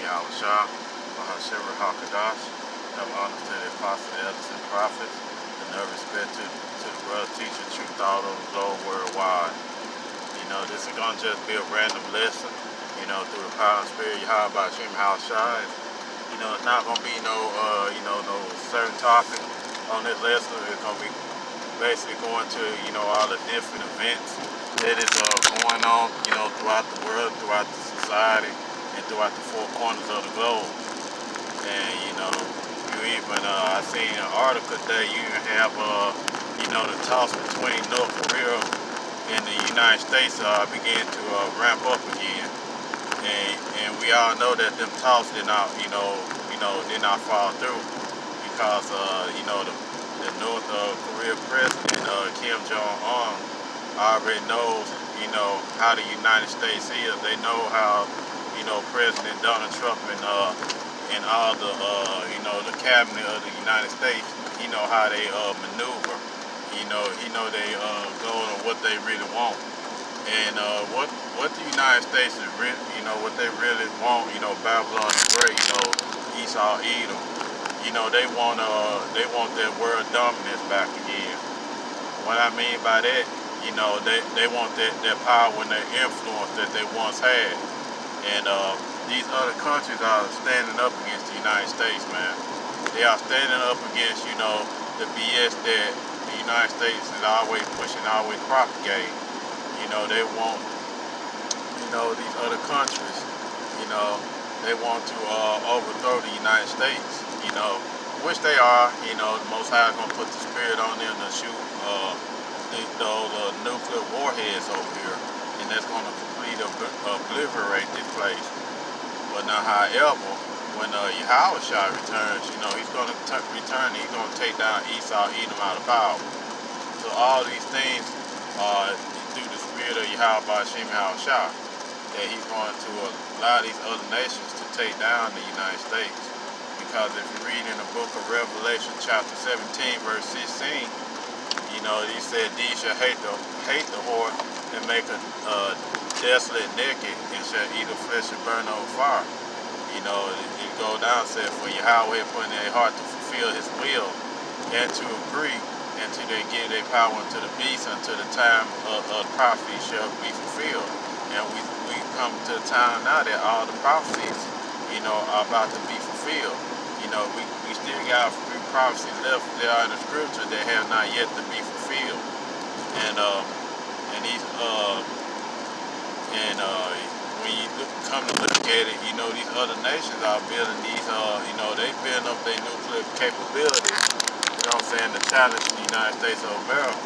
Yahweh Shah, Bahashir Hakadash, have honors to the apostles, elders, and prophets, and no respect to the brother teacher, truth all over the globe worldwide. This is going to just be a random lesson, through the power and spirit of Yahweh Bahashir Shah. It's not going to be no certain topic on this lesson. It's going to be basically going to, all the different events that is going on, throughout the world, throughout the society, and throughout the four corners of the globe. And, you even, I seen an article that you have, the toss between North Korea and the United States began to ramp up again. And we all know that them talks did not, did not fall through because, the North Korea president, Kim Jong-un, already knows, how the United States is. They know how, President Donald Trump and all the, the cabinet of the United States, how they maneuver. They go on what they really want. And what the United States is really, what they really want, Babylon the Great, Esau, Edom, they want their world dominance back again. What I mean by that, they want their power and their influence that they once had. And these other countries are standing up against the United States, man. They are standing up against, the BS that the United States is always pushing, always propagating. They want, these other countries, they want to overthrow the United States, which they are. The Most High is going to put the spirit on them to shoot those nuclear warheads over here, and that's going to completely obliterate this place. But now, however, when Yahweh Shah returns, he's going to return, he's going to take down Esau, Edom out of power. So all these things are through the spirit of Yahweh Bahashim Shah, that he's going to allow these other nations to take down the United States. Because if you read in the book of Revelation, chapter 17, verse 16, he said, "These shall hate the whore and make her desolate, naked, and shall eat her flesh and burn on fire." It go down, said, "For Yahweh put in their heart to fulfill his will and to agree, and to they give their power unto the beast until the time of prophecy shall be fulfilled." And we come to the time now that all the prophecies, are about to be fulfilled. We still got a few prophecies left there in the scripture that have not yet to be fulfilled. When you come to look at it, these other nations are building these, they building up their nuclear capabilities, to challenge the United States of America.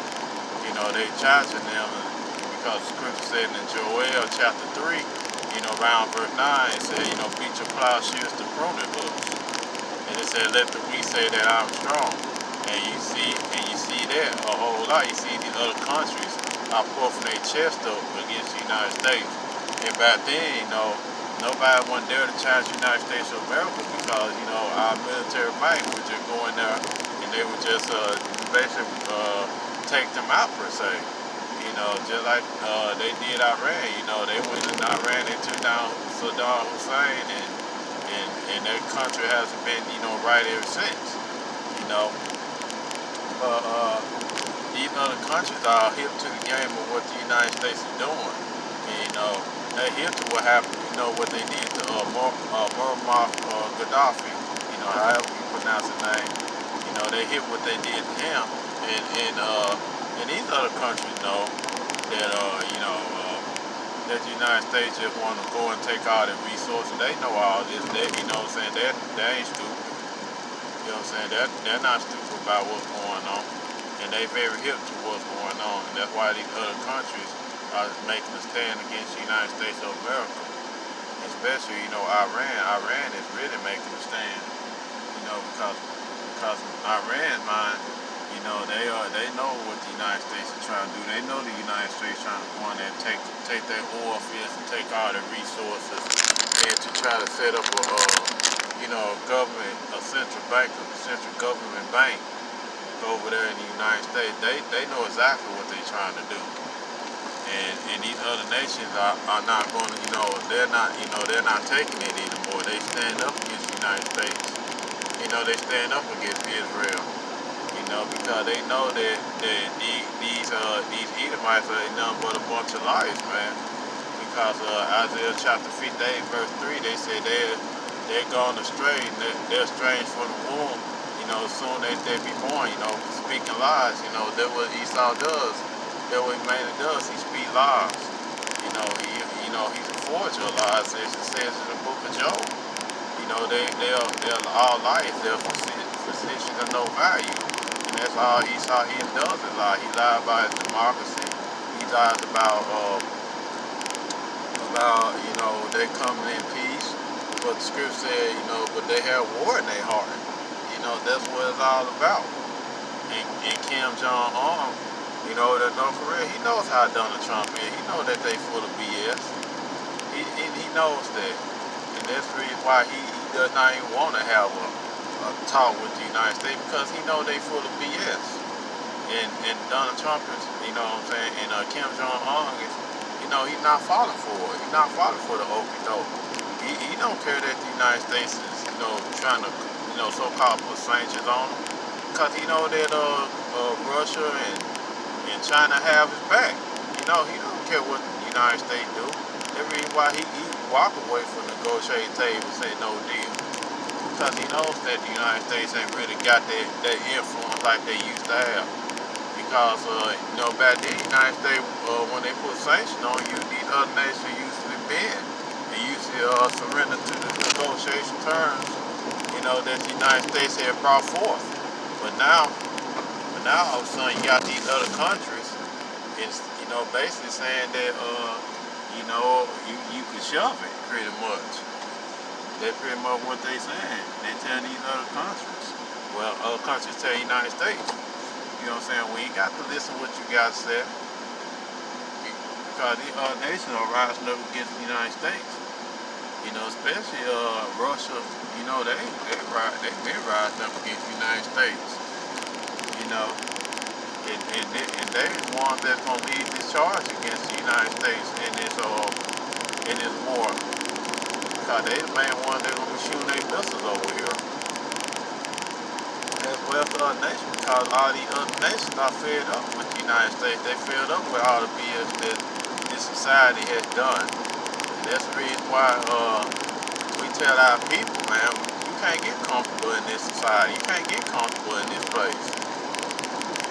They challenging them because the scripture said in Joel chapter 3, around verse 9, it said, beat your plowshares to pruning hooks. And it said, let the weak say that I'm strong. And you see that a whole lot. You see these other countries are puffing their chest up against the United States. And back then, nobody wasn't there to challenge the United States of America because, our military might would just go in there and they would just basically take them out per se. Just like they did Iran. They went in Iran, they took down Saddam Hussein, and their country hasn't been, right ever since. These other countries are hip to the game of what the United States is doing. And, they're hip to what happened, what they did to Muammar Gaddafi, however you pronounce his name. They hit what they did to him. And these other countries know that, that the United States just want to go and take all the resources. They know all this. They, they ain't stupid. They're not stupid about what's going on. And they very hip to what's going on. And that's why these other countries are making a stand against the United States of America. Especially, Iran. Iran is really making a stand. Because Iran's mind, they know what the United States is trying to do. They know the United States trying to go in there and take their oil fields and take all their resources and to try to set up a central government bank over there in the United States. They know exactly what they're trying to do. And these other nations are not going to, they're not taking it anymore. They stand up against the United States. They stand up against Israel. Because they know that these Edomites are nothing but a bunch of liars, man. Because Isaiah chapter 58 verse 3, they say they're gone astray, and they're strange from the womb. Soon they be born. Speaking lies. That's what Esau does. That's what he mainly does. He speaks lies. He's a forger of lies. As it says in the book of Job. They're all liars. They're physicians of no value. And that's all Esau does is lie. He lies about his democracy. He lies about they coming in peace. But the scripture said, but they have war in their heart. That's what it's all about. And Kim Jong-un, that North Korea, he knows how Donald Trump is. He knows that they full of BS. He knows that. And that's the reason why he does not even want to have a talk with the United States, because he knows they full of BS. And Donald Trump is, and Kim Jong-un is, he's not falling for it. He's not falling for the open door. He don't care that the United States is, trying to, so-called put sanctions on him, because he know that Russia and China have his back. He don't care what the United States do. That's the reason why he walk away from the negotiating table and say no deal. Because he knows that the United States ain't really got that influence like they used to have. Because, back then, the United States, when they put sanctions on you, these other nations usually bend. They usually surrender to the negotiation terms, that the United States had brought forth. But now all of a sudden, you got these other countries, it's, basically saying that, you could shove it, pretty much. That's pretty much what they saying. They telling these other countries. Well, other countries tell the United States. We ain't got to listen to what you guys say. Because these other nations are rising up against the United States. Especially Russia, they've been rising up against the United States. And they the ones that's going to lead this charge against the United States in this war. Because they the main ones that are going to be shooting their missiles over here. As well for other nations, because all these other nations are fed up with the United States. They fed up with all the BS that this society has done. And that's the reason why we tell our people, man, you can't get comfortable in this society. You can't get comfortable in this place.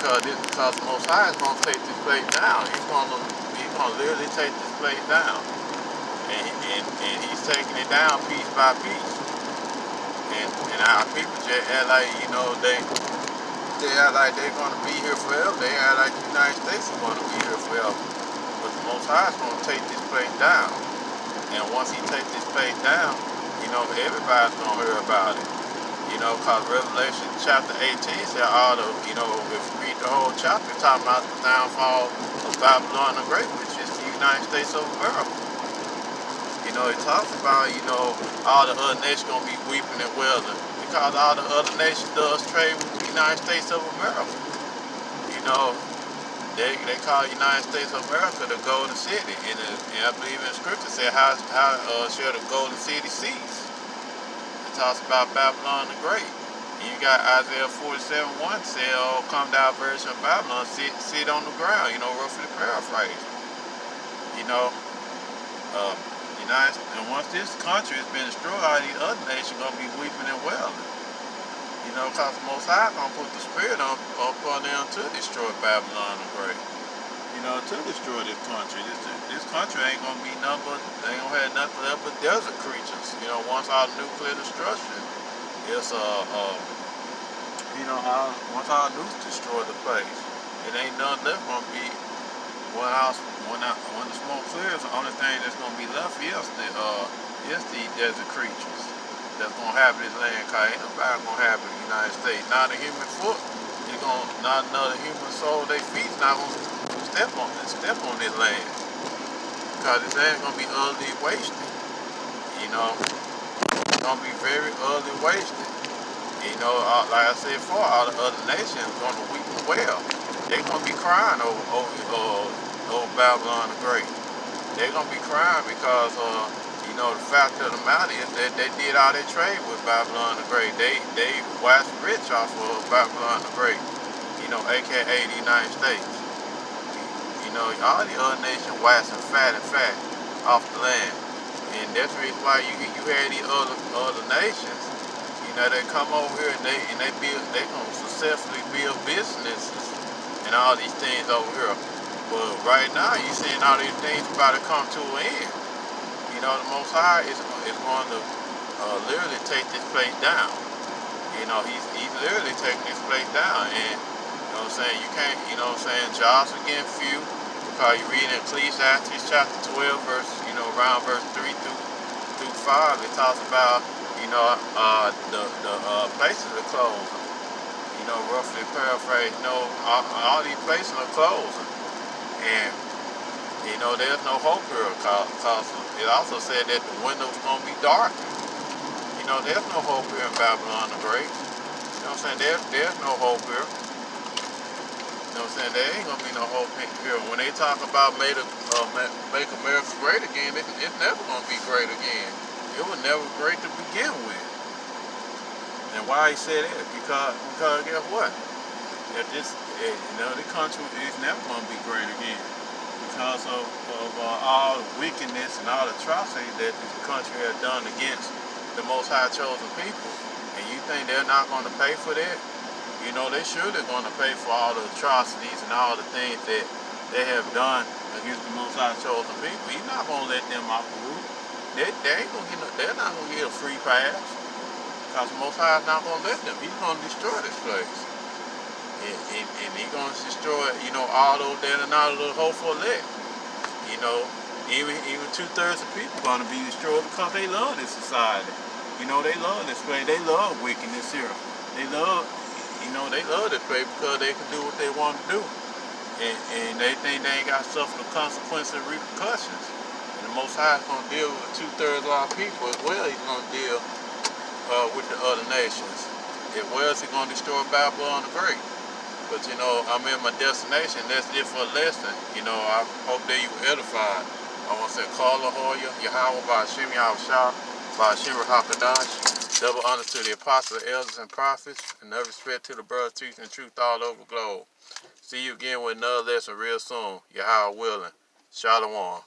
Because the Most High is going to take this place down. He's going to literally take this place down. And he's taking it down piece by piece. And our people just act like, they act like they're going to be here forever. They act like the United States is going to be here forever. But the Most High is going to take this place down. And once he takes this place down, everybody's going to hear about it. Because Revelation chapter 18 said if you read the whole chapter, talking about the downfall of Babylon the Great, which is the United States of America. It talks about, all the other nations going to be weeping and wailing, because all the other nations does trade with the United States of America. They call the United States of America the Golden City, and I believe in Scripture said, how shall the Golden City cease? It talks about Babylon the Great. And you got Isaiah 47:1 said, come thou virgin of Babylon, sit on the ground, roughly paraphrase. And once this country has been destroyed, all these other nations are going to be weeping and wailing. Because the Most High is going to put the spirit upon them to destroy Babylon the Great. To destroy this country. This country ain't going to be nothing but, they ain't going to have nothing else but desert creatures. Once all nuclear destruction is, once all nukes destroy the place, it ain't nothing left going to be. When the smoke clears, the only thing that's going to be left is the desert creatures that's going to have this land. Because ain't nobody going to have it in the United States. Not a human foot. Not another human soul. Their feet's not going to step on this land. Because this land's going to be utterly wasted. It's going to be very utterly wasted. Like I said before, all the other nations are going to weep and wail. They're going to be crying over Babylon the Great. They're gonna be crying because the fact of the matter is that they did all their trade with Babylon the Great. They waxed rich off of Babylon the Great, aka the United States. All the other nations waxing fat off the land. And that's the reason why you had these other nations, they come over here and they gonna successfully build businesses and all these things over here. But right now you seeing all these things about to come to an end. The Most High is going to literally take this place down. He's literally taking this place down, and you can't, jobs are getting few. Because you read in Ecclesiastes chapter 12, around verse 3 through 5, it talks about, the places are closing. Roughly paraphrase, all these places are closing. And, there's no hope here because it also said that the windows going to be darkened. There's no hope here in Babylon the Great. There's no hope here. There ain't gonna be no hope here. When they talk about make America great again, it's never gonna be great again. It was never great to begin with. And why he said that? Because guess what? If the country is never gonna be great again because of all the wickedness and all the atrocity that this country has done against the Most High chosen people. And you think they're not gonna pay for that? They surely going to pay for all the atrocities and all the things that they have done against the Most High chosen people. He's not going to let them off the roof. They're not going to get a free pass because the Most High is not going to let them. He's going to destroy this place. And he's going to destroy, all those that are not a little hopeful elect. Even 2/3 of people are going to be destroyed because they love this society. They love this place. They love wickedness here. They love this place because they can do what they want to do. And they think they ain't got to suffer the consequences and repercussions. And the Most High is going to deal with 2/3 of our people as well. He's going to deal with the other nations. As well as he's going to destroy Babylon the Great. But, I'm in my destination. That's it for a lesson. I hope that you were edified. I want to say, Call Ahoya, Yahweh, Ba'ashim Yahushua, Ba'ashim Hakadash. Double honor to the apostles, elders, and prophets, and no respect to the brothers teaching the truth all over the globe. See you again with another lesson real soon. Yahweh willing. Shalom.